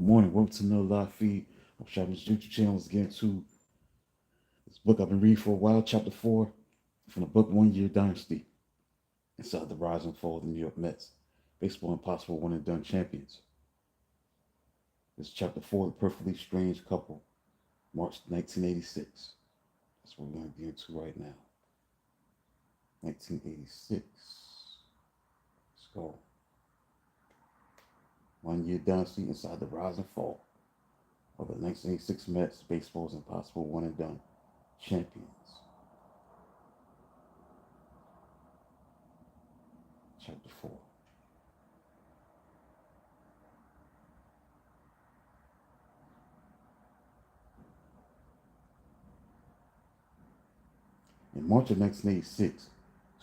Good morning. Welcome to another live feed of Shopper's YouTube channel. Let's get into this book I've been reading for a while, chapter 4 from the book One Year Dynasty. Inside the rise and fall of the New York Mets, baseball impossible one and done champions. This is chapter 4, The Perfectly Strange Couple, March 1986. That's what we're going to get into right now. 1986. Let's go. One Year Dynasty inside the rise and fall of the 1986 Mets, baseball's impossible one and done champions. Chapter 4. In March of 1986,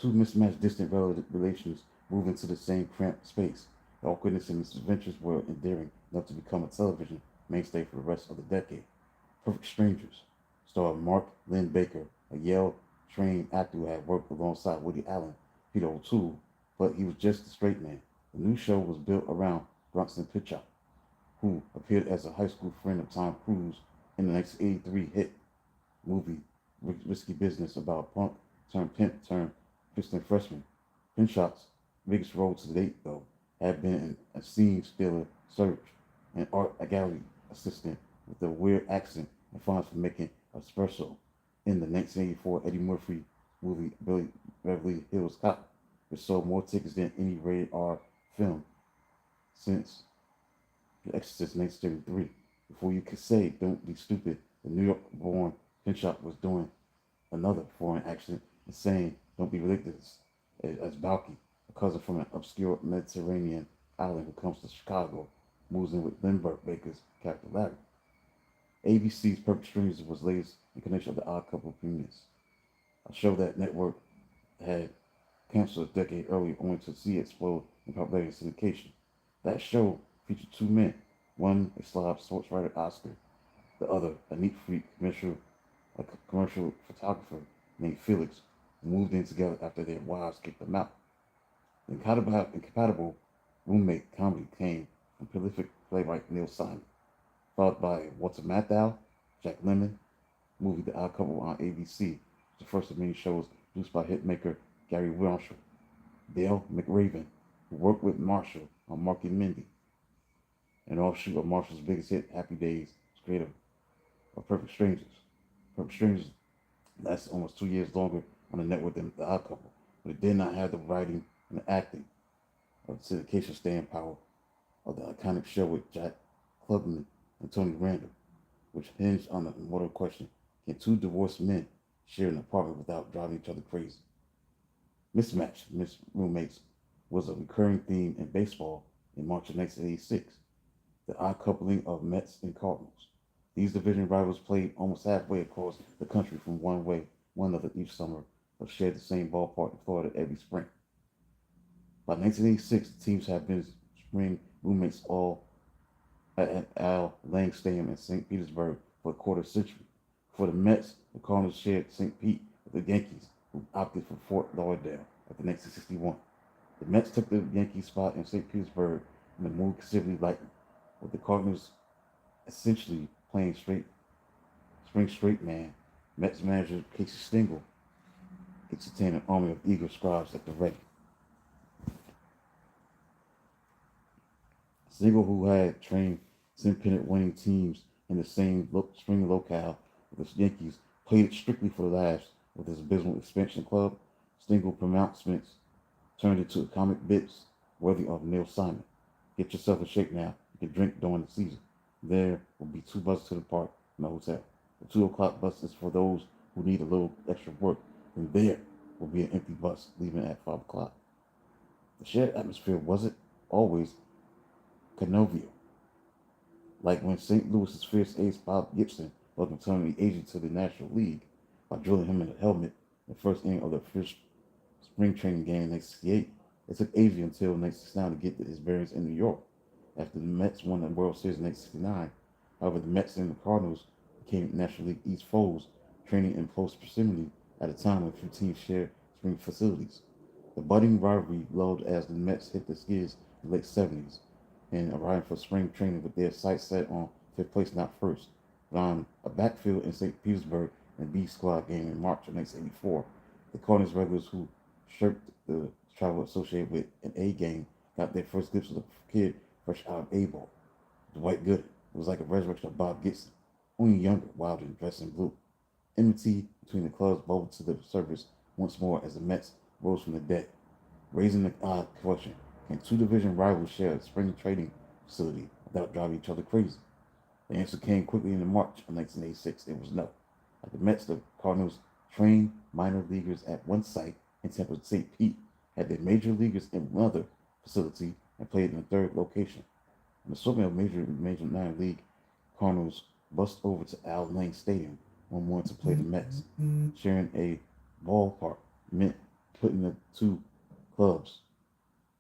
two mismatched distant relations move into the same cramped space. The awkwardness in its adventures were endearing enough to become a television mainstay for the rest of the decade. Perfect Strangers starred Mark Lynn Baker, a Yale-trained actor who had worked alongside Woody Allen, Peter O'Toole, but he was just a straight man. The new show was built around Bronson Pinchot, who appeared as a high school friend of Tom Cruise in the 1983 hit movie Risky Business about punk turned pimp turned Christian freshman. Pinchot's biggest role to date, though, had been in a scene stealer search, an art gallery assistant with a weird accent and fondness for making espresso in the 1984 Eddie Murphy movie Beverly Hills Cop, which sold more tickets than any rated R film since The Exorcist 1933. Before you could say, don't be stupid, the New York born Pinchot was doing another foreign accent and saying, don't be ridiculous, as Balky, a cousin from an obscure Mediterranean island who comes to Chicago, moves in with Lindbergh Baker's character Larry. ABC's Perfect Strangers was latest incarnation of the Odd Couple reunions, a show that network had canceled a decade earlier only to see it explode in popularity and syndication. That show featured two men, one a slob sports writer Oscar, the other a neat freak a commercial photographer named Felix, who moved in together after their wives kicked them out. The incompatible roommate comedy came from prolific playwright Neil Simon, followed by Walter Matthau, Jack Lemmon, movie The Odd Couple on ABC, the first of many shows produced by hitmaker Gary Marshall. Dale McRaven, who worked with Marshall on Mark and Mindy, an offshoot of Marshall's biggest hit, Happy Days, was creator of Perfect Strangers. Perfect Strangers lasted almost 2 years longer on the network than The Odd Couple, but it did not have the writing and the acting of the syndication staying power of the iconic show with Jack Klugman and Tony Randall, which hinged on the immortal question, can two divorced men share an apartment without driving each other crazy? Mismatched roommates was a recurring theme in baseball in March of 1986, the odd coupling of Mets and Cardinals. These division rivals played almost halfway across the country from one another each summer, but shared the same ballpark in Florida every spring. By 1986, the teams had been spring roommates all at Al Lang Stadium in St. Petersburg for a quarter century. For the Mets, the Cardinals shared St. Pete with the Yankees, who opted for Fort Lauderdale after 1961. The Mets took the Yankee spot in St. Petersburg and the mood considerably lightened, with the Cardinals essentially playing spring straight man. Mets manager Casey Stengel entertained an army of eager scribes at the ready. Stengel, who had trained 10-pennant winning teams in the same spring locale with the Yankees, played it strictly for the laughs with his abysmal expansion club. Stengel pronouncements turned into comic bits worthy of Neil Simon. Get yourself in shape now. You can drink during the season. There will be two buses to the park in the hotel. The 2 o'clock bus is for those who need a little extra work, and there will be an empty bus leaving at 5 o'clock. The shared atmosphere wasn't always connovial, like when St. Louis's fierce ace Bob Gibson welcomed Tony Agent to the National League by drilling him in the helmet in the first inning of the first spring training game in 1968. It took Agee until 1969 to get his bearings in New York. After the Mets won the World Series in 1969, however, the Mets and the Cardinals became National League East foes, training in close proximity at a time when few teams shared spring facilities. The budding rivalry lulled as the Mets hit the skids in the late 70s. and arriving for spring training with their sights set on fifth place, not first. But on a backfield in St. Petersburg and B squad game in March of 1984, the Cardinals regulars who shirked the travel associated with an A game got their first glimpse of the kid fresh out of A ball. Dwight Gooden. It was like a resurrection of Bob Gibson, only younger, wilder, and dressed in blue. Enmity between the clubs bubbled to the surface once more as the Mets rose from the dead. Raising the odd question, can two division rivals share a spring training facility without driving each other crazy? The answer came quickly in March of 1986. It was no. At the Mets, the Cardinals trained minor leaguers at one site in Tampa St. Pete, had their major leaguers in another facility, and played in a third location. An assortment of major minor league Cardinals bust over to Al Lang Stadium one morning to play the Mets. Sharing a ballpark meant putting the two clubs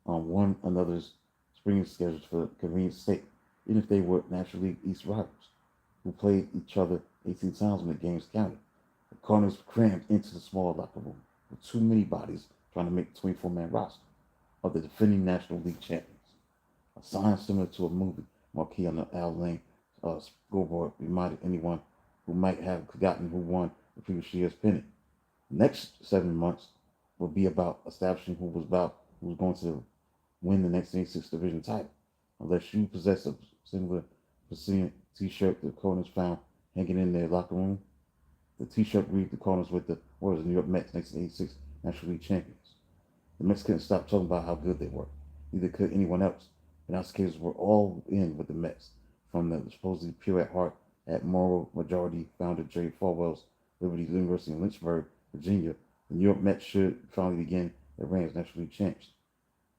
on one another's spring schedules for convenience sake, even if they were National League East rivals, who played each other 18 times when the games counted. The Cardinals crammed into the small locker room with too many bodies trying to make a 24-man roster of the defending National League champions. A sign similar to a movie marquee on the Al Lang scoreboard reminded anyone who might have forgotten who won the previous year's pennant. The next 7 months will be about establishing who was going to win the next 86 division title. Unless you possess a similar Brazilian T-shirt the Cardinals found hanging in their locker room, the T-shirt read the Cardinals with the words New York Mets 1986 National League champions. The Mets couldn't stop talking about how good they were. Neither could anyone else. Prognosticators were all in with the Mets, from the supposedly pure at heart Admiral Majority founder Jerry Falwell's Liberty University in Lynchburg, Virginia. The New York Mets should finally begin their reign as National League champs,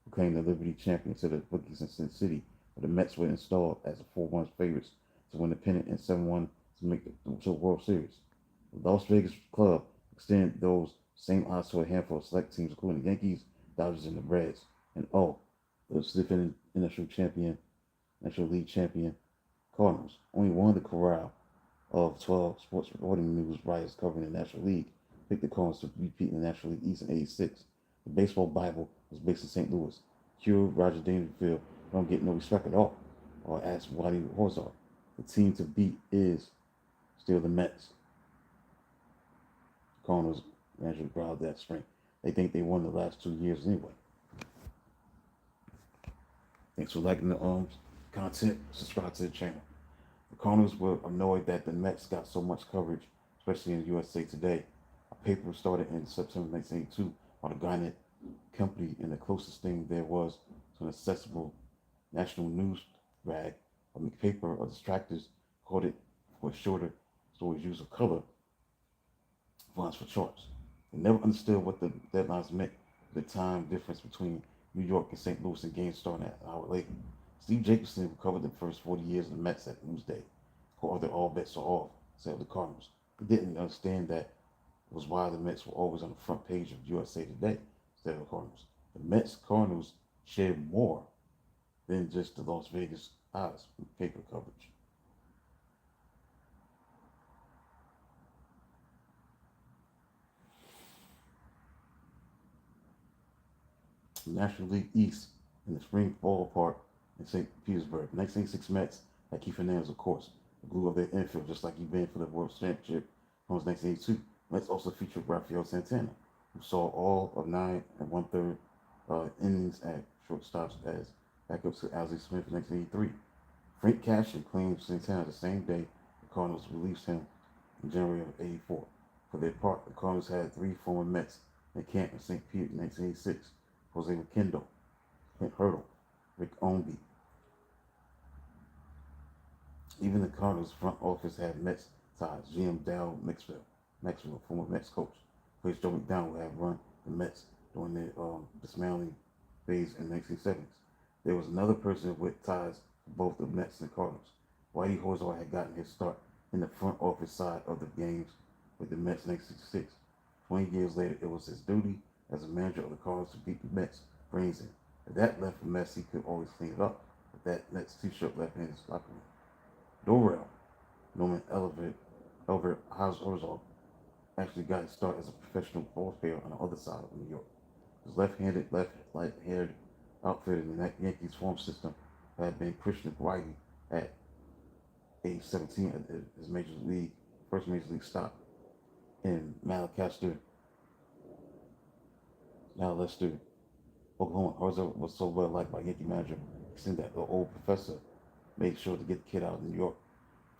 proclaim the Liberty champions to the bookies in Sin City, where the Mets were installed as the 4-1 favorites to win the pennant and 7-1 to make the World Series. The Las Vegas club extended those same odds to a handful of select teams, including the Yankees, Dodgers, and the Reds. And the defending National League champion Cardinals. Only one of the corral of 12 sports reporting news writers covering the National League picked the Cardinals to repeat in the National League East in '86. The Baseball Bible was based in St. Louis. Q. Roger Dangerfield don't get no respect at all. Or asked Whitey Horzar. The team to beat is still the Mets. The Cardinals naturally growled that spring. They think they won the last 2 years anyway. Thanks for liking the content. Subscribe to the channel. The Cardinals were annoyed that the Mets got so much coverage, especially in USA Today. A paper started in September 1982 by the Gannett Company, and the closest thing there was to an accessible national news rag. A paper of distractors called it for shorter stories use of color fonts for charts. They never understood what the deadlines meant, the time difference between New York and St. Louis and games starting an hour later. Steve Jacobson, who covered the first 40 years of the Mets at Newsday, called it all bets are off, said of the Cardinals. He didn't understand that was why the Mets were always on the front page of USA Today instead of the Cardinals. The Mets Cardinals shared more than just the Las Vegas odds paper coverage. The National League East in the spring ballpark in St. Petersburg. 1986 Mets had Keith Hernandez, of course, the glue of their infield, just like he'd been for the World Championship from 1982. Mets also featured Rafael Santana, who saw all of 9 1/3 innings at shortstops as backup to Ozzie Smith in 1983. Frank Cashen claimed Santana the same day the Cardinals released him in January of '84. For their part, the Cardinals had 3 former Mets in camp in St. Pete in 1986. Jose McKendall, Clint Hurdle, Rick Ownby. Even the Cardinals front office had Mets ties. GM Dal Maxwell, former Mets coach, plays Joe McDonald, had run the Mets during their dismantling phase in the 1970s. There was another person with ties to both the Mets and the Cardinals. Whitey Horzar had gotten his start in the front office side of the games with the Mets in 1966. 20 years later, it was his duty as a manager of the Cardinals to beat the Mets brains in. If that left a mess, he could always clean it up. But that Mets t-shirt left in his locker room. Dorrell, Norman Elbert Horzar, actually got his start as a professional ball player on the other side of New York. His left-handed, left-haired outfit in the Yankees farm system had been Christian Whiting at age 17 at his first major league stop in Malchester, Oklahoma. Herzog was so well liked by Yankee manager, that the old professor made sure to get the kid out of New York.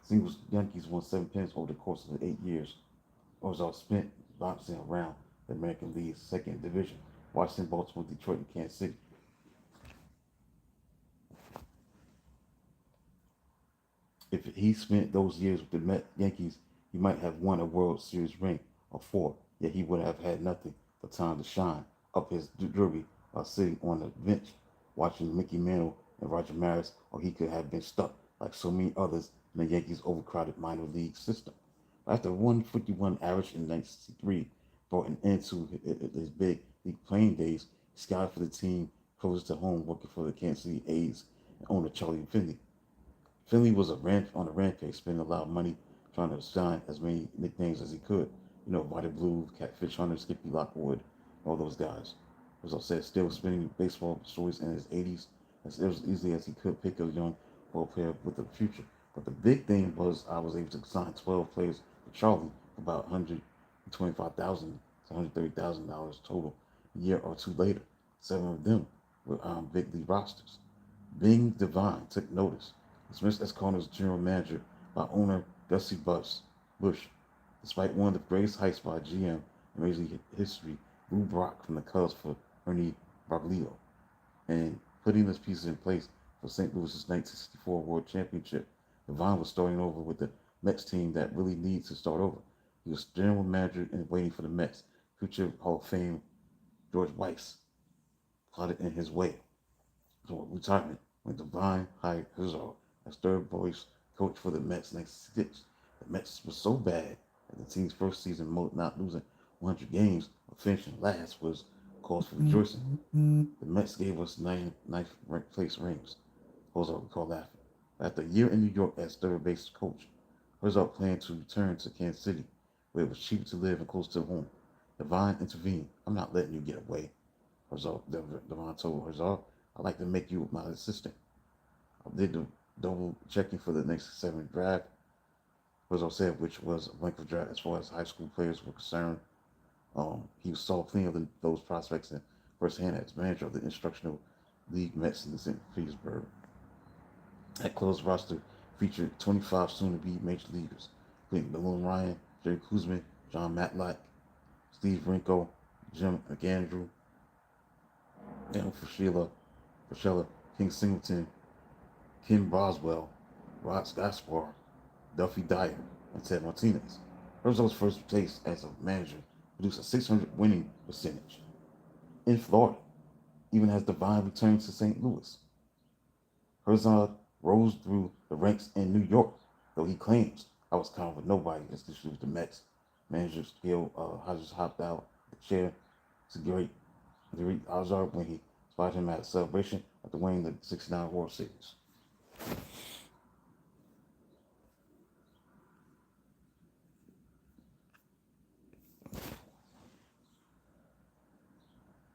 Singles Yankees won 7 pennants over the course of the 8 years. Herzog spent bouncing around the American League's second division, Washington, Baltimore, Detroit, and Kansas City. If he spent those years with the Yankees, he might have won a World Series ring or four, yet he would have had nothing but time to shine up his derby while sitting on the bench watching Mickey Mantle and Roger Maris, or he could have been stuck like so many others in the Yankees' overcrowded minor league system. After 151 average in 1963 brought an end to his big league playing days, he scouted for the team closest to home, working for the Kansas City A's and owner Charlie Finley. Finley was on a rampage, spending a lot of money trying to sign as many nicknames as he could. You know, Whitey Blue, Catfish Hunter, Skippy Lockwood, all those guys. As I said, still spinning baseball stories in his 80s as easily as he could pick a young ball player with a future. But the big thing was I was able to sign 12 players for Charlie for about $125,000 to $130,000 total a year or two later. 7 of them were big league rosters. Bing Devine took notice. Dismissed as Cardinals general manager by owner Gussie Bush, despite one of the greatest heights by a GM in Major League history, Lou Brock from the Cubs for Ernie Broglio, and putting those pieces in place for St. Louis's 1964 World Championship. Devine was starting over with the Mets team that really needs to start over. He was general manager and waiting for the Mets. Future Hall of Fame George Weiss plotted in his way. So retirement when Devine hired Herzog as third voice coach for the Mets in '66. The Mets were so bad that the team's first season, not losing 100 games or finishing last, was cause for rejoicing. The Mets gave us ninth place rings. Herzog recalled laughing. After a year in New York as third base coach, Herzog planned to return to Kansas City, where it was cheap to live and close to home. Devine intervened. "I'm not letting you get away," Devine told Herzog. "I'd like to make you my assistant." I did the double checking for the next 7 draft, Herzog said, which was a blank draft as far as high school players were concerned. He saw plenty of those prospects in firsthand as manager of the Instructional League Mets in St. Petersburg. That closed roster featured 25 soon-to-be major leaguers, including Nolan Ryan, Jerry Koosman, John Matlack, Steve Rinko, Jim McAndrew, Daniel Frashella, King Singleton, Ken Boswell, Rod Gaspar, Duffy Dyer, and Ted Martinez. Herzog's first taste as a manager produced a .600 winning percentage in Florida, even as Devine returned to St. Louis. Herzog rose through the ranks in New York, though he claims, "I was kind of a nobody," especially with the Mets. Manager Gil Hodges hopped out the chair to greet Herzog when he spotted him at a celebration after winning the '69 World Series.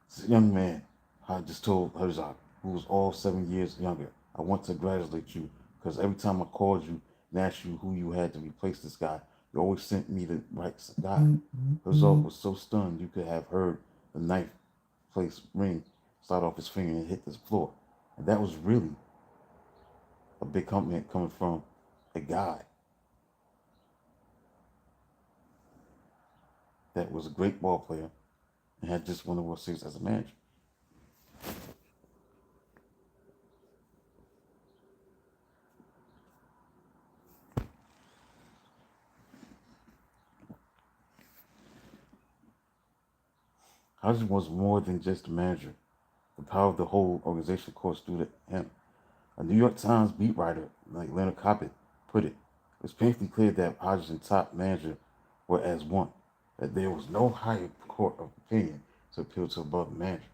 This young man, I just told Herzog, who was all 7 years younger, "I want to congratulate you because every time I called you and asked you who you had to replace this guy, you always sent me the right guy." Herzog was so stunned you could have heard the ninth place ring slide off his finger and hit the floor. And that was really a big compliment coming from a guy that was a great ball player and had just won the World Series as a manager. Hodges was more than just a manager. The power of the whole organization coursed through to him. A New York Times beat writer like Leonard Coppett put it, "It was painfully clear that Hodges and top manager were as one, that there was no higher court of opinion to appeal to above the manager."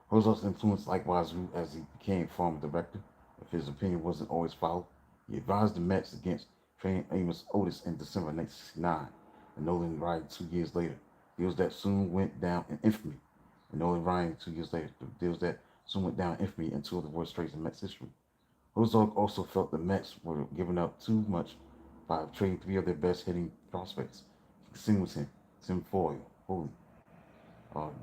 Herzog's influence likewise grew as he became farm director. If his opinion wasn't always followed, he advised the Mets against trading Amos Otis in December 1969, and Nolan Ryan 2 years later. Deals that soon went down in infamy. And Nolan Ryan 2 years later. Deals that soon went down in infamy in 2 of the worst trades in Mets history. Herzog also felt the Mets were giving up too much by trading three of their best hitting prospects, Singleton, Tim Foley,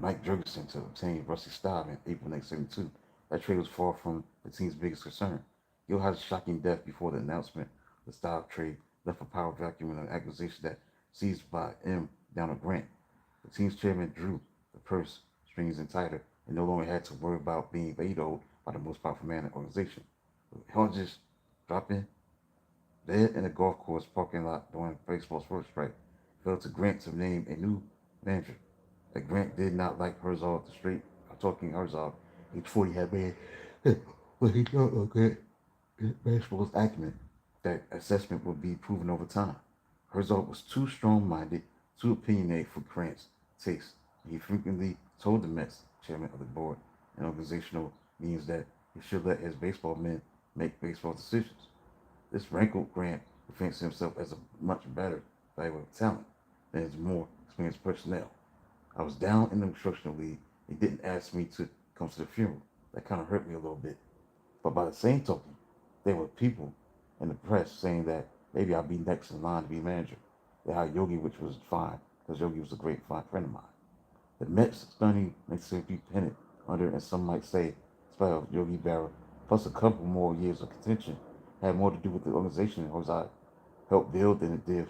Mike Jurgensen to obtain Rusty Staub in April 1972. That trade was far from the team's biggest concern. Gill had a shocking death before the announcement of the Staub trade left a power vacuum in an acquisition that seized by M. Down Grant. The team's chairman drew the purse strings in tighter and no longer had to worry about being vetoed by the most powerful man in the organization. Hodges dropping dead in a golf course parking lot during baseball's first strike fell to Grant to name a new manager. That Grant did not like Herzog, the straight talking Herzog. He thought he had been, but he thought Grant baseball's acumen. That assessment would be proven over time. Herzog was too strong-minded, too opinionated for Grant's taste. He frequently told the Mets chairman of the board and organizational meetings that he should let his baseball men make baseball decisions. This rankled Grant, who fancies himself as a much better valuable talent than his more experienced personnel. I was down in the instructional league. He didn't ask me to come to the funeral. That kind of hurt me a little bit. But by the same token, there were people in the press saying that maybe I'd be next in line to be manager. They hired Yogi, which was fine, because Yogi was a great friend of mine. The Mets' stunning Mississippi pennant under, and some might say, spell of Yogi Berra, plus a couple more years of contention, had more to do with the organization as I helped build than it did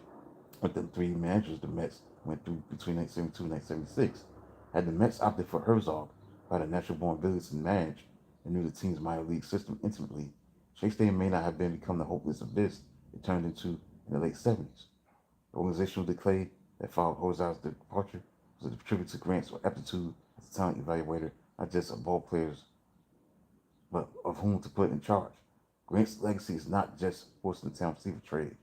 with the three managers the Mets went through between 1972 and 1976. Had the Mets opted for Herzog, who had a natural born ability to manage and knew the team's minor league system intimately, Shea Stadium may not have become the hopeless abyss it turned into in the late 70s. The organizational decay that followed Herzog's departure was a tribute to Grant's aptitude as a talent evaluator, not just of ball players, but of whom to put in charge. Grant's legacy is not just forcing the town receiver trade,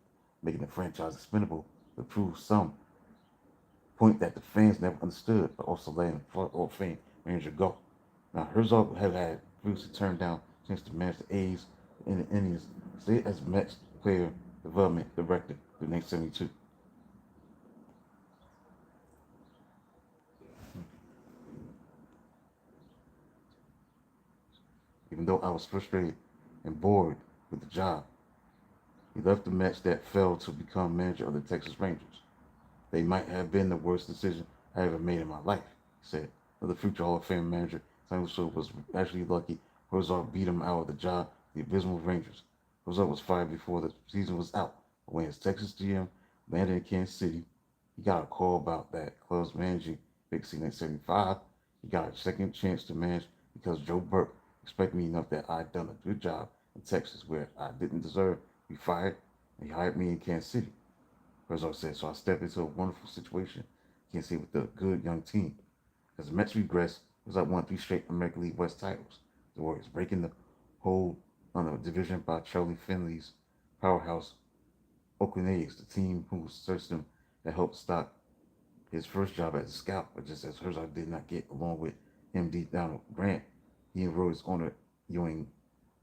making the franchise expendable, but proves some point that the fans never understood, but also letting Hall of Fame manager go. Now, Herzog had previously turned down a chance to manage the A's and the Indians, stayed as Mets player development director through 1972. Even though I was frustrated and bored with the job, he left the Mets that fell to become manager of the Texas Rangers. They might have been the worst decision I ever made in my life, he said. The future Hall of Fame manager, St. was actually lucky Herzog beat him out of the job, the abysmal Rangers. Herzog was fired before the season was out. But when his Texas GM landed in Kansas City, he got a call about that club's managing Big C 1975. He got a second chance to manage because Joe Burke respected me enough that I'd done a good job in Texas where I didn't deserve to be fired, and he hired me in Kansas City. Herzog said, so I stepped into a wonderful situation, Kansas City with a good young team. As the Mets regressed, Herzog won 3 straight American League West titles. The Warriors breaking the hold on the division by Charlie Finley's powerhouse Oakland A's, the team who searched him that helped stop his first job as a scout, but just as Herzog did not get along with M.D. Donald Grant, he and Roy's owner Ewing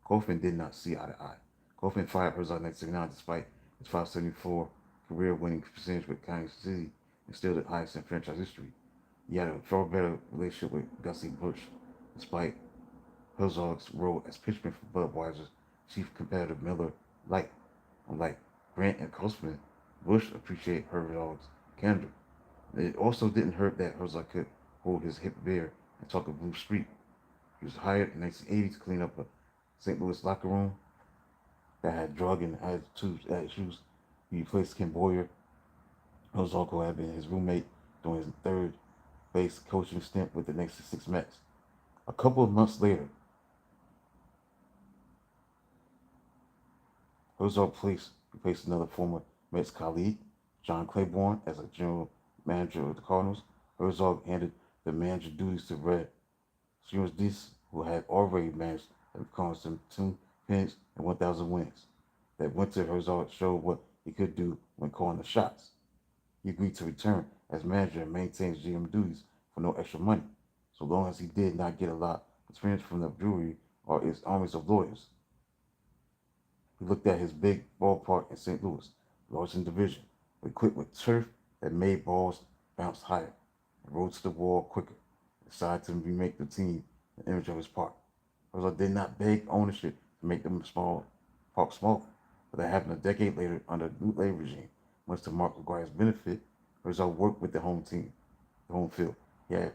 Kauffman did not see eye to eye. Kauffman fired Herzog in 1979 despite his 574 career-winning percentage with Kansas City and still the highest in franchise history. He had a far better relationship with Gussie Busch, despite Herzog's role as pitchman for Budweiser's chief competitor Miller Lite. Unlike Grant and Kauffman, Busch appreciated Herzog's candor. It also didn't hurt that Herzog could hold his hip beer and talk a blue streak. He was hired in 1980 to clean up a St. Louis locker room that had drug and issues. He replaced Ken Boyer, Herzog, who had been his roommate during his third base coaching stint with the 1966 Mets. A couple of months later, Herzog replaced another former Mets colleague, John Claiborne, as a general manager of the Cardinals. Herzog handed the manager duties to Red Stewart, who had already managed the Cardinals to 2 pennants and 1,000 wins. That winter, Herzog showed what he could do when calling the shots. He agreed to return as manager and maintain his GM duties for no extra money, so long as he did not get a lot of experience from the brewery or his armies of lawyers. He looked at his big ballpark in St. Louis, large in division, but equipped with turf that made balls bounce higher and roll to the wall quicker. He decided to remake the team the image of his park. Herzog did not beg ownership and make them small, park smaller. But that happened a decade later under the new labor regime. Much to Mark McGuire's benefit, Herzog worked with the home team, the home field. Yeah,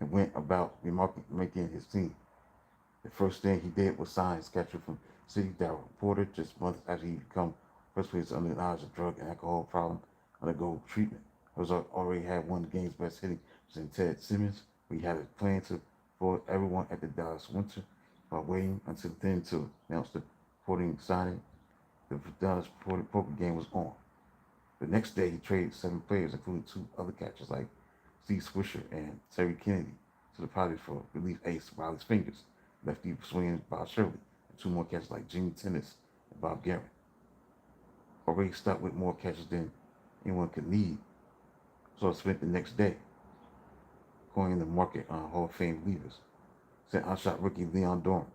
and went about making his team. The first thing he did was sign his catcher from City, Darrell Porter, just months after he became first place under knowledge of drug and alcohol problem undergo treatment. Herzog already had one of the game's best hitting in Ted Simmons, but he had a plan to for everyone at the Dallas Winter by waiting until then to announce the Porting signing. The Dallas poker game was on. The next day, he traded 7 players, including 2 other catchers like Steve Swisher and Terry Kennedy, to the Padres for relief ace Riley Fingers, lefty swinging Bob Shirley, and 2 more catchers like Jimmy Tennis and Bob Guerin. Already stuck with more catchers than anyone could need, so I spent the next day coining the market on Hall of Fame leaders. Sent outshot rookie Leon Dorn,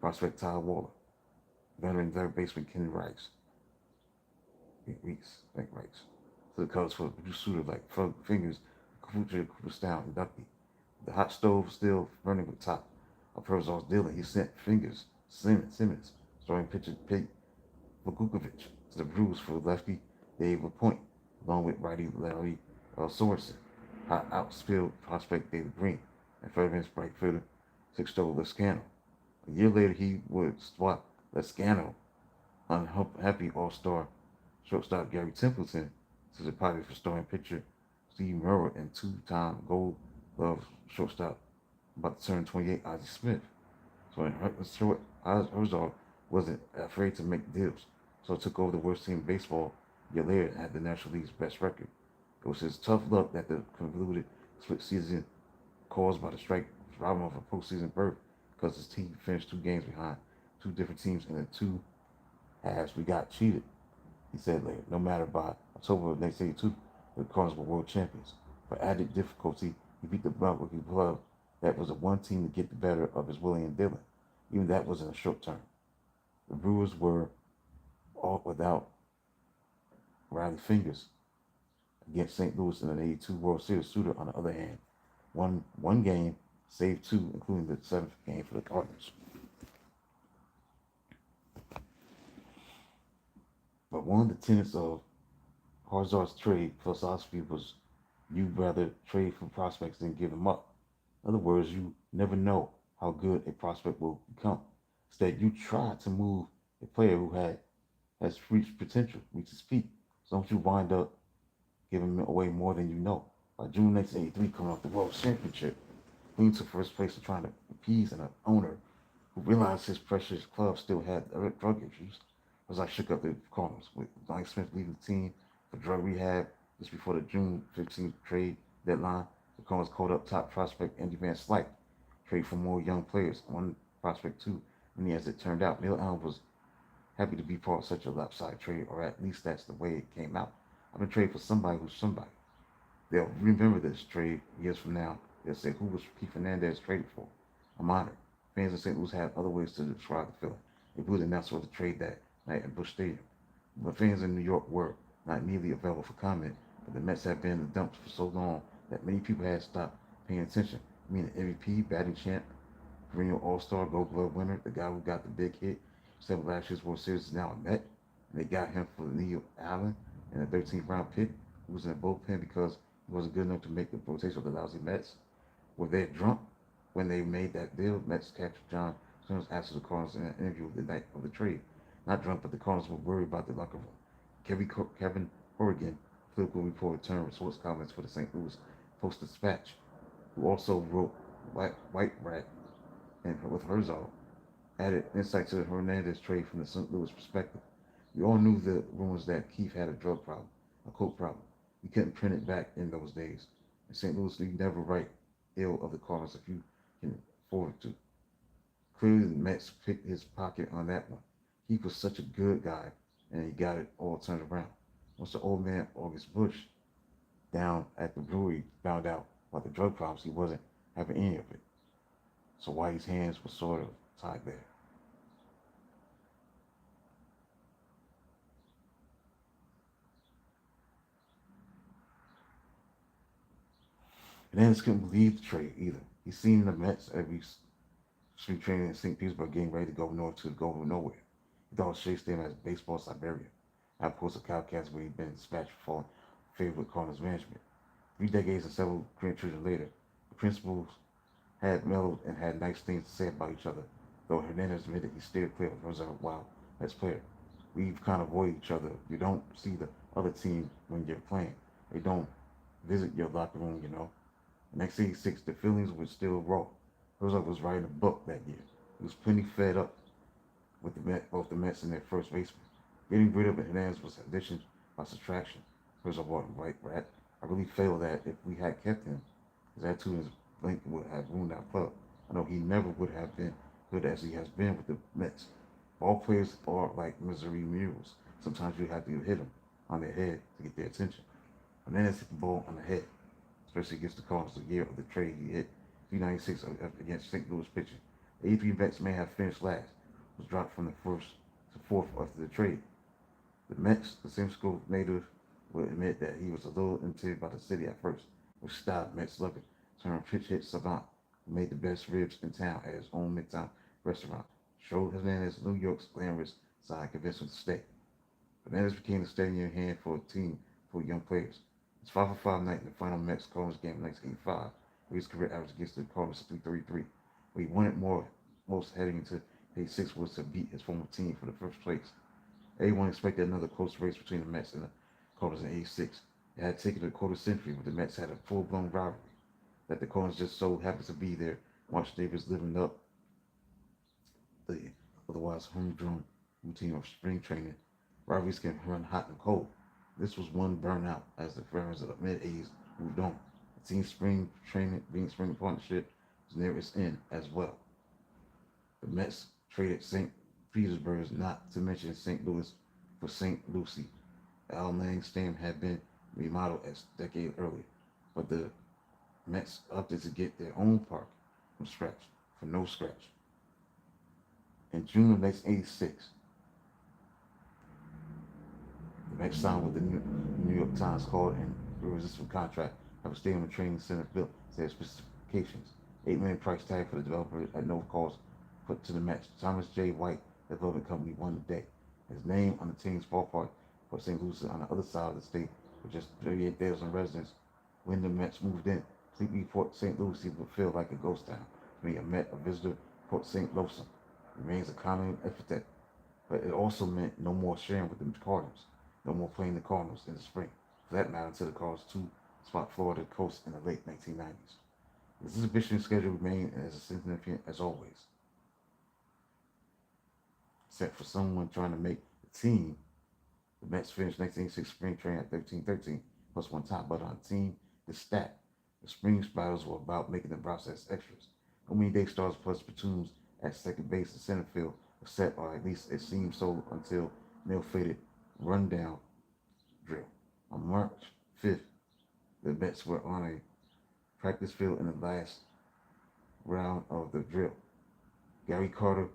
prospect Ty Waller, veteran third baseman Kenny Rice, to the Cubs for Bruce Sutter like Fingers, Cooperstown, and Duffy. The hot stove still burning with top of Herzog's dealing. He sent Simmons, starting pitcher Pete Vukovich, to the Brewers for lefty Dave LaPointe, along with righty Larry Sorensen, hot outfield prospect David Green, and third right fielder Sixto Lezcano. A year later, he would swap Lezcano, unhappy All-Star shortstop Gary Templeton, to the Padres for starting pitcher Steve Murrow and 2-time Gold Glove shortstop about to turn 28 Ozzie Smith. So Herzog wasn't afraid to make deals, so took over the worst team in baseball a year later and had the National League's best record. It was his tough luck that the convoluted split season caused by the strike robbed him of a postseason berth because his team finished 2 games behind 2 different teams in the 2 halves. We got cheated, he said later. No matter by October of 1982, the Cardinals were world champions. For added difficulty, he beat the Milwaukee Club that was the one team to get the better of his Willie and Dylan. Even that was in a short term. The Brewers were all without Riley Fingers against St. Louis in an 82 World Series. Sutter, on the other hand, won 1 game, saved 2, including the 7th game for the Cardinals. But one of the tenets of Herzog's trade philosophy was you'd rather trade for prospects than give them up. In other words, you never know how good a prospect will become. Instead, you try to move a player who has reached potential, reached his peak. So don't you wind up giving away more than you know. By June 1983, coming off the World Championship, Queen took first place and trying to appease an owner who realized his precious club still had drug issues. As I shook up the Cardinals, with Donnie Smith leaving the team for drug rehab just before the June 15th trade deadline. The Cardinals called up top prospect Andy Van Slyke, trade for more young players, one prospect too. And as it turned out, Neil Allen was happy to be part of such a lopsided trade, or at least that's the way it came out. I've been traded for somebody who's somebody. They'll remember this trade years from now. They'll say, who was Keith Hernandez traded for? I'm honored. Fans in St. Louis had other ways to describe the feeling. They booed the announcer of the trade that night at Busch Stadium. But fans in New York were not immediately available for comment, but the Mets had been in the dumps for so long that many people had stopped paying attention. I mean, the MVP, batting champ, perennial All-Star, Gold Glove winner, the guy who got the big hit, instead of last year's World Series, is now a Met. And they got him for Neil Allen in a 13th round pick, who was in the bullpen because he wasn't good enough to make the rotation of the lousy Mets. Were they drunk when they made that deal? Mets catcher John Stearns asked the Cardinals in an interview the night of the trade. Not drunk, but the Cardinals were worried about the locker room. Kevin Horrigan, political reporter turned sports comments for the St. Louis Post-Dispatch, who also wrote White Rat and with Herzog, added insight to the Hernandez trade from the St. Louis perspective. We all knew the rumors that Keith had a drug problem, a coke problem. We couldn't print it back in those days. In St. Louis, you never write ill of the Cardinals if you can afford to. Clearly, the Mets picked his pocket on that one. He was such a good guy, and he got it all turned around. Once the old man, August Busch, down at the brewery, found out about the drug problems, he wasn't having any of it. So Whitey's hands were sort of tied there. And Ennis couldn't believe the trade either. He seen the Mets every spring training in St. Petersburg, getting ready to go north to go nowhere. He thought Shea Stadium as baseball Siberia. Outpost of Cowcats where he'd been dispatched for favorite Cardinals management. 3 decades and several grandchildren later, the principals had mellowed and had nice things to say about each other, though Hernandez admitted he steered clear of Rosa while as player. We've kind of avoided each other. You don't see the other team when you're playing. They don't visit your locker room, you know. In 1986, the feelings were still raw. Rosa was writing a book that year. He was plenty fed up with both the Mets and their first baseman. Getting rid of Hernandez was addition by subtraction. Rosa bought right rat. I really feel that if we had kept him, his attitude and his blink would have ruined our club. I know he never would have been good as he has been with the Mets. Ball players are like misery mules. Sometimes you have to hit them on their head to get their attention. Hernandez hit the ball on the head, especially against the Cardinals the year of the trade. He hit 396 against St. Louis pitching. The 83 Mets may have finished last, was dropped from the first to fourth after the trade. The Mets, the San Francisco native, would admit that he was a little intimidated by the city at first, which stopped Mets slugger turned pitch hit savant, who made the best ribs in town at his own midtown restaurant. Showed Hernandez New York's glamorous side, convinced him to stay. Hernandez became the steady hand for a team full of young players. His 5-for-5 night in the final Mets Cardinals game in 1985, where his career average against the Cardinals 333, where he wanted most heading into 86 was to beat his former team for the first place. Everyone expected another close race between the Mets and the Cardinals in 86. It had taken a quarter century, but the Mets had a full-blown rivalry. That the Cardinals just so happened to be there. March Davis living up the otherwise humdrum routine of spring training. Rivalries can run hot and cold. This was one burnout as the veterans of the mid-80s moved on. The team's spring training, being spring partnership, was near its end as well. The Mets traded St. Petersburg, not to mention St. Louis, for St. Lucie. Al Lang Stadium had been remodeled a decade earlier, but the Mets opted to get their own park from scratch, for no scratch. In June of 1986, the Mets signed with the New York Times called an irresistible contract of a stadium and training center built to their specifications. $8 million price tag for the developer at no cost put to the Mets. Thomas J. White Development Company won the day. His name on the team's ballpark for St. Lucie on the other side of the state with just 38,000 residents. When the Mets moved in, completely Port St. Lucie would feel like a ghost town. To me, a Met, a visitor, Port St. Lucie remains a common epithet, but it also meant no more sharing with the Cardinals, no more playing the Cardinals in the spring, for that matter until the Cardinals spot Florida coast in the late 1990s. This exhibition schedule remained as significant as always, except for someone trying to make the team. The Mets finished 1986 spring training at 13-13, plus one top butter on the team. The stat. The spring battles were about making the process extras. Opening day stars plus platoons at second base and center field were set, or at least it seemed so until Neil faded rundown drill. On March 5th, the Mets were on a practice field in the last round of the drill. Gary Carter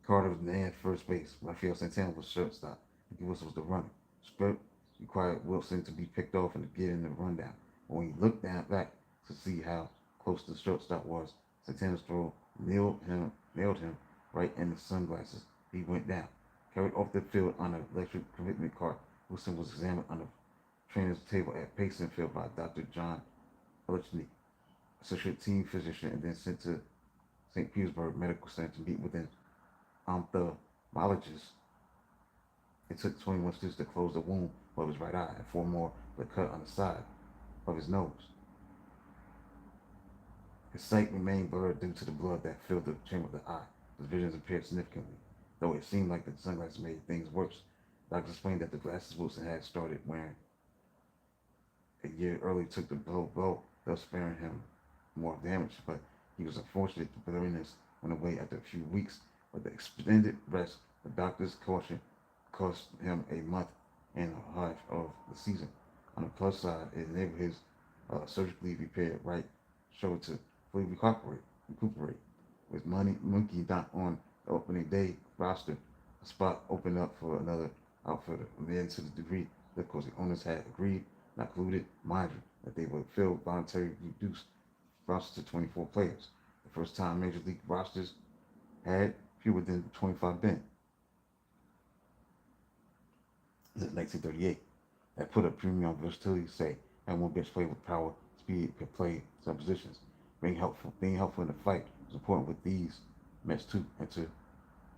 was named first base. Rafael Santana was shortstop. Ricky Wilson was the runner. Script required Wilson to be picked off and to get in the rundown. When he looked back to see how close the shortstop was, Santana's throw nailed him right in the sunglasses. He went down. Carried off the field on an electric commitment cart, Wilson was examined on the trainer's table at Payson Field by Dr. John Elchnick, associate team physician, and then sent to St. Petersburg Medical Center to meet with an ophthalmologist. It took 21 stitches to close the wound of his right eye and 4 more were cut on the side of his nose. His sight remained blurred due to the blood that filled the chamber of the eye. His vision impaired significantly, though it seemed like the sunglasses made things worse. The doctor explained that the glasses Wilson had started wearing a year earlier took the blow, thus sparing him more damage, but he was unfortunate the blurriness went away after a few weeks. But the extended rest, the doctor's caution, cost him a month and a half of the season. On the plus side, it enabled his surgically repaired right shoulder to fully recuperate. With Monkey not on the opening day roster, a spot opened up for another outfielder. And then to the degree that, of course, the owners had agreed, not included, mind you, that they would fill voluntarily reduced roster to 24 players. The first time Major League rosters had fewer than 25 men. This is 1938. That put a premium on versatility, say, and one bench player with power, speed, could play some positions. Being helpful in the fight was important with these Mets too. Enter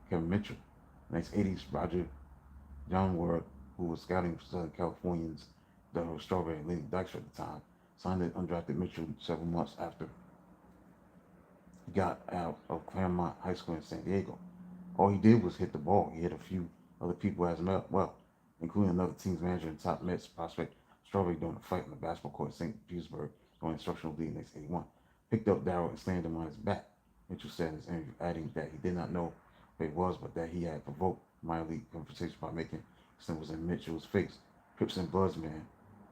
Kevin Mitchell. In the 1980s, Roger Youngworth, who was scouting for Southern Californians, the Strawberry and Lenny Dykstra at the time, signed an undrafted Mitchell several months after he got out of Claremont High School in San Diego. All he did was hit the ball. He hit a few other people as well, including another team's manager and top Mets prospect Strawberry during a fight on the basketball court in St. Petersburg during instructional league in 1981. Picked up Darryl and slammed him on his back. Mitchell said in his interview, adding that he did not know who he was, but that he had provoked minor league confrontation by making symbols in Mitchell's face. Crips and Bloods, man.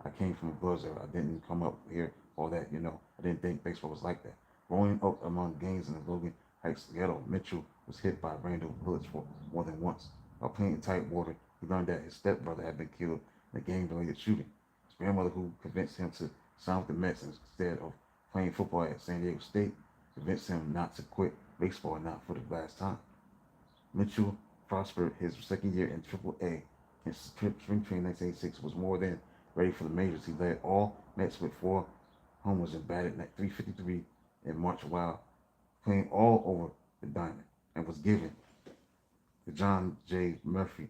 I came from the Bloods era. I didn't come up here all that, I didn't think baseball was like that. Growing up among gangs in the Logan Heights ghetto, Mitchell was hit by random bullets for more than once. While playing in tight water, he learned that his stepbrother had been killed in a gang-related shooting. His grandmother, who convinced him to sign with the Mets instead of playing football at San Diego State, convinced him not to quit baseball, not for the last time. Mitchell prospered his second year in Triple-A. In spring training 1986 was more than ready for the majors. He led all Mets with 4 homers and batted at .353 in March while playing all over the diamond, and was given the John J. Murphy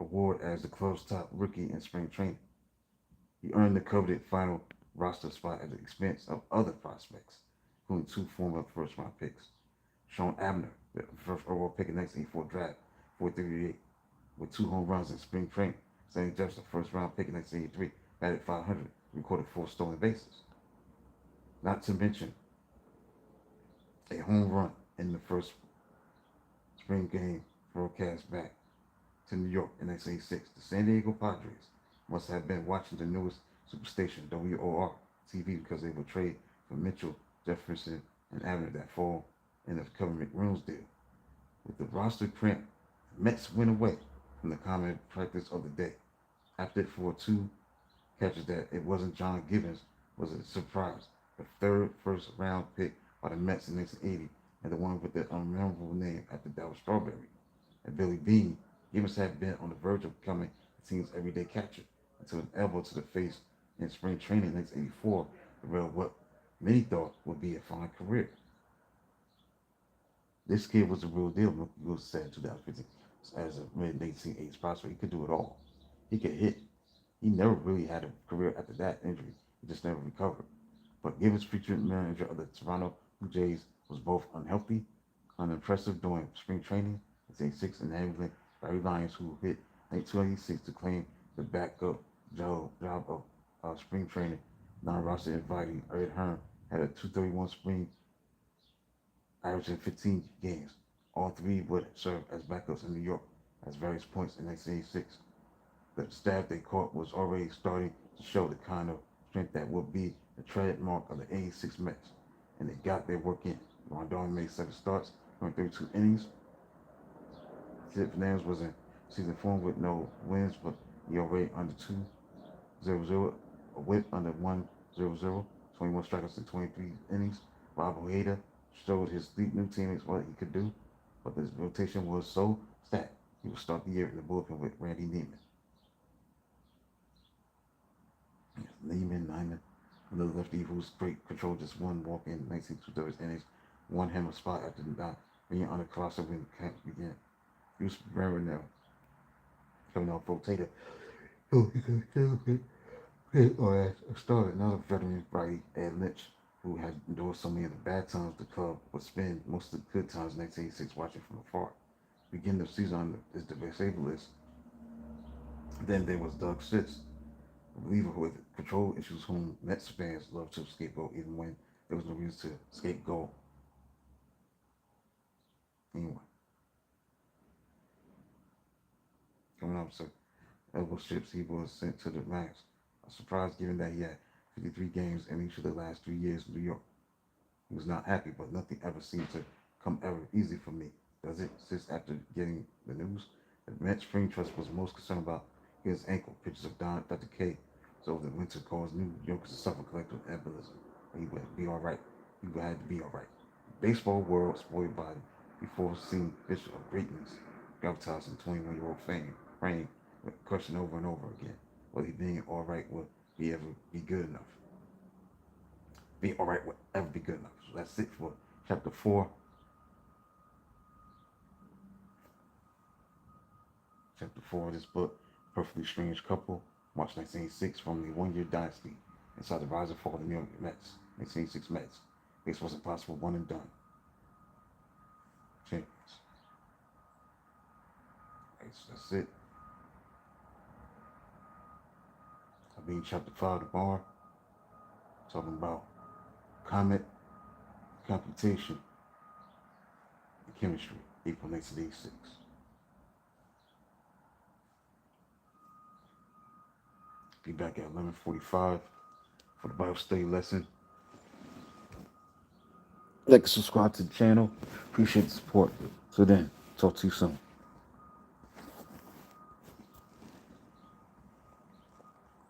Award as the club's top rookie in spring training. He earned the coveted final roster spot at the expense of other prospects, including 2 former first-round picks. Sean Abner, the first overall pick in 1984 draft, 438, with 2 home runs in spring training. Stanley Jefferson, first-round pick in 1983, batted .500, recorded 4 stolen bases. Not to mention a home run in the first spring game broadcast back to New York in 1986. The San Diego Padres must have been watching the newest superstation, WOR TV, because they would trade for Mitchell, Jefferson, and Abner that fall in the Kevin McReynolds deal. With the roster cramped, the Mets went away from the common practice of the day. After for 2 catches that it wasn't John Gibbons was a surprise. The third first-round pick by the Mets in 1980, and the one with the unmemorable name after Darryl Strawberry. And Billy Beane, Gibbons had been on the verge of becoming the team's everyday catcher until an elbow to the face in spring training in 1984 derailed what many thought would be a fine career. This kid was the real deal, Mookie Wilson said in 2015. As a mid-1980s prospect, he could do it all. He could hit. He never really had a career after that injury. He just never recovered. But Gibbons, featured manager of the Toronto Blue Jays, was both unhealthy, unimpressive during spring training in 1986, and handling Barry Lyons, who hit 1986 to claim the backup job of spring training. Non-roster invitee Ed Hearn had a .231 spring, averaging 15 games. All 3 would serve as backups in New York at various points in 1986. The staff they caught was already starting to show the kind of strength that would be the trademark of the 86 Mets, and they got their work in. Rondon made 7 starts, going 32 innings. Sid Fernandez was in season form with no wins, but ERA under 2.00, a whip under 1.00, 21 strikeouts in 23 innings. Bob Ojeda showed his new teammates what he could do, but his rotation was so stacked he would start the year in the bullpen with Randy Neiman. Nyman, another lefty whose great control, just one walk in 19 2/3 innings, won him a spot after not being on the colossal when the camp began. Bruce Marinell coming off rotator. So he could hit or as a starter. Another veteran righty, Ed Lynch, who had endured so many of the bad times the club would spend most of the good times in 1986 watching from afar. Beginning of the season is the disabled list. Then there was Doug Sitz, a reliever with control issues whom Mets fans love to scapegoat even when there was no reason to scapegoat. Anyway. Coming up, so elbow strips, he was sent to the max. A surprise given that he had 53 games in each of the last 3 years in New York. He was not happy, but nothing ever seemed to come ever easy for me, does it? Since after getting the news, the Mets Spring Trust was most concerned about his ankle. Pictures of Dr. K So the winter caused New Yorkers to suffer collective embolism. But he would be all right. He would have to be all right. Baseball world spoiled body before seeing vision of greatness, gravitas in 21-year-old fame, reign, with question over and over again. Whether he being all right will be ever be good enough. Being all right will ever be good enough. So that's it for chapter 4. Chapter 4 of this book, Perfectly Strange Couple, March 1986, from the one-year dynasty inside the rise and fall of the New York Mets, 1986 Mets. This wasn't possible, one and done. Champions. Right, so that's it. I'll be in chapter 5 tomorrow, talking about comet, computation, and chemistry, April 1986. Be back at 11:45 for the Bible study lesson. Like and subscribe to the channel. Appreciate the support. So then, talk to you soon.